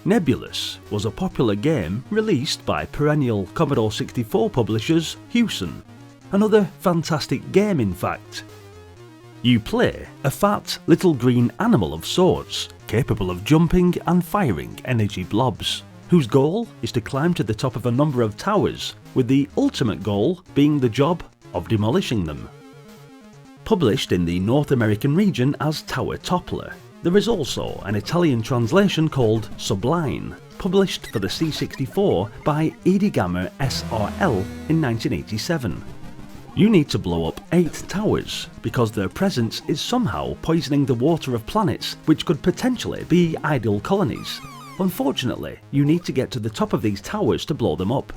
Nebulus was a popular game released by perennial Commodore 64 publishers Hewson. Another fantastic game in fact. You play a fat little green animal of sorts, capable of jumping and firing energy blobs, whose goal is to climb to the top of a number of towers, with the ultimate goal being the job of demolishing them. Published in the North American region as Tower Toppler, there is also an Italian translation called Sublime, published for the C64 by Edigamma SRL in 1987. You need to blow up 8 towers, because their presence is somehow poisoning the water of planets which could potentially be ideal colonies. Unfortunately, you need to get to the top of these towers to blow them up.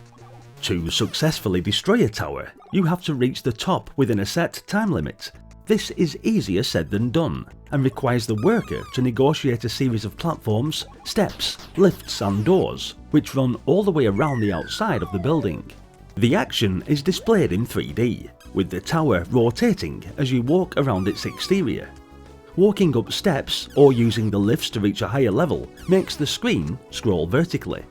To successfully destroy a tower, you have to reach the top within a set time limit. This is easier said than done, and requires the worker to negotiate a series of platforms, steps, lifts and doors, which run all the way around the outside of the building. The action is displayed in 3D, with the tower rotating as you walk around its exterior. Walking up steps or using the lifts to reach a higher level makes the screen scroll vertically.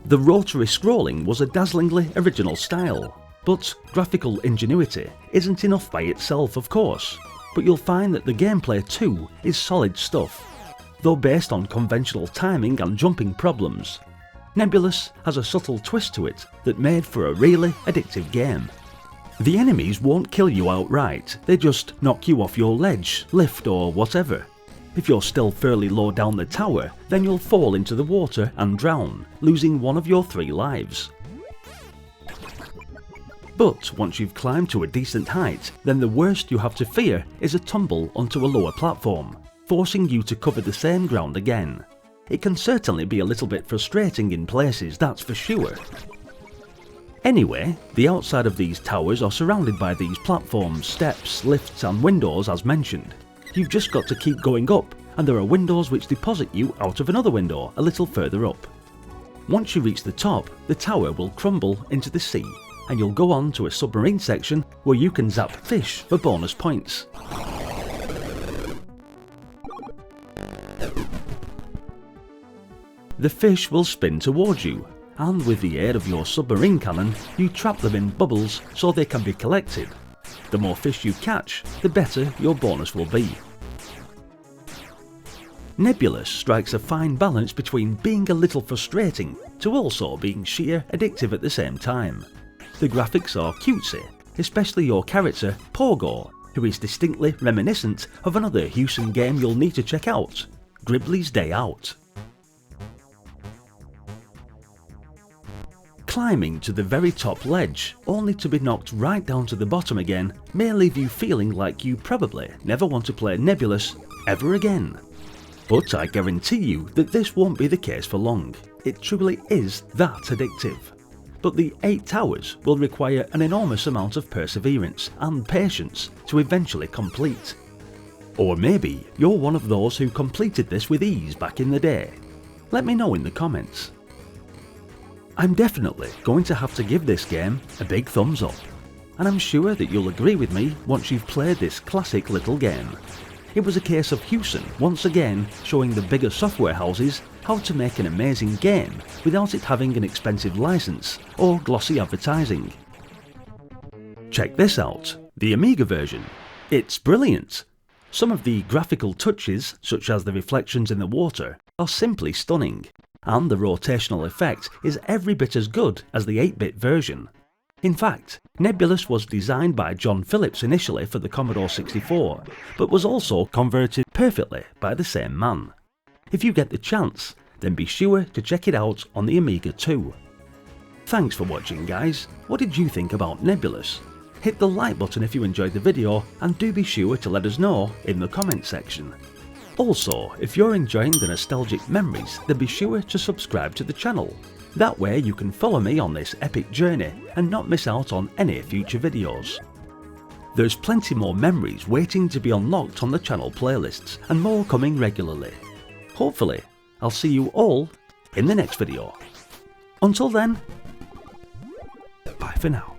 The rotary scrolling was a dazzlingly original style, but graphical ingenuity isn't enough by itself of course, but you'll find that the gameplay too is solid stuff, though based on conventional timing and jumping problems. Nebulus has a subtle twist to it that made for a really addictive game. The enemies won't kill you outright, they just knock you off your ledge, lift or whatever. If you're still fairly low down the tower, then you'll fall into the water and drown, losing one of your 3 lives. But once you've climbed to a decent height, then the worst you have to fear is a tumble onto a lower platform, forcing you to cover the same ground again. It can certainly be a little bit frustrating in places, that's for sure. Anyway, the outside of these towers are surrounded by these platforms, steps, lifts and windows as mentioned. You've just got to keep going up, and there are windows which deposit you out of another window a little further up. Once you reach the top, the tower will crumble into the sea, and you'll go on to a submarine section where you can zap fish for bonus points. The fish will spin towards you, and with the aid of your submarine cannon, you trap them in bubbles so they can be collected. The more fish you catch, the better your bonus will be. Nebulus strikes a fine balance between being a little frustrating to also being sheer addictive at the same time. The graphics are cutesy, especially your character Pogo, who is distinctly reminiscent of another Hewson game you'll need to check out, Gribbly's Day Out. Climbing to the very top ledge, only to be knocked right down to the bottom again, may leave you feeling like you probably never want to play Nebulus ever again. But I guarantee you that this won't be the case for long. It truly is that addictive. But the 8 towers will require an enormous amount of perseverance and patience to eventually complete. Or maybe you're one of those who completed this with ease back in the day. Let me know in the comments. I'm definitely going to have to give this game a big thumbs up, and I'm sure that you'll agree with me once you've played this classic little game. It was a case of Hewson once again showing the bigger software houses how to make an amazing game without it having an expensive license or glossy advertising. Check this out, the Amiga version. It's brilliant. Some of the graphical touches, such as the reflections in the water, are simply stunning, and the rotational effect is every bit as good as the 8-bit version. In fact, Nebulus was designed by John Phillips initially for the Commodore 64, but was also converted perfectly by the same man. If you get the chance, then be sure to check it out on the Amiga too. Thanks for watching guys, what did you think about Nebulus? Hit the like button if you enjoyed the video, and do be sure to let us know in the comment section. Also, if you're enjoying the nostalgic memories, then be sure to subscribe to the channel. That way you can follow me on this epic journey and not miss out on any future videos. There's plenty more memories waiting to be unlocked on the channel playlists, and more coming regularly. Hopefully, I'll see you all in the next video. Until then, bye for now.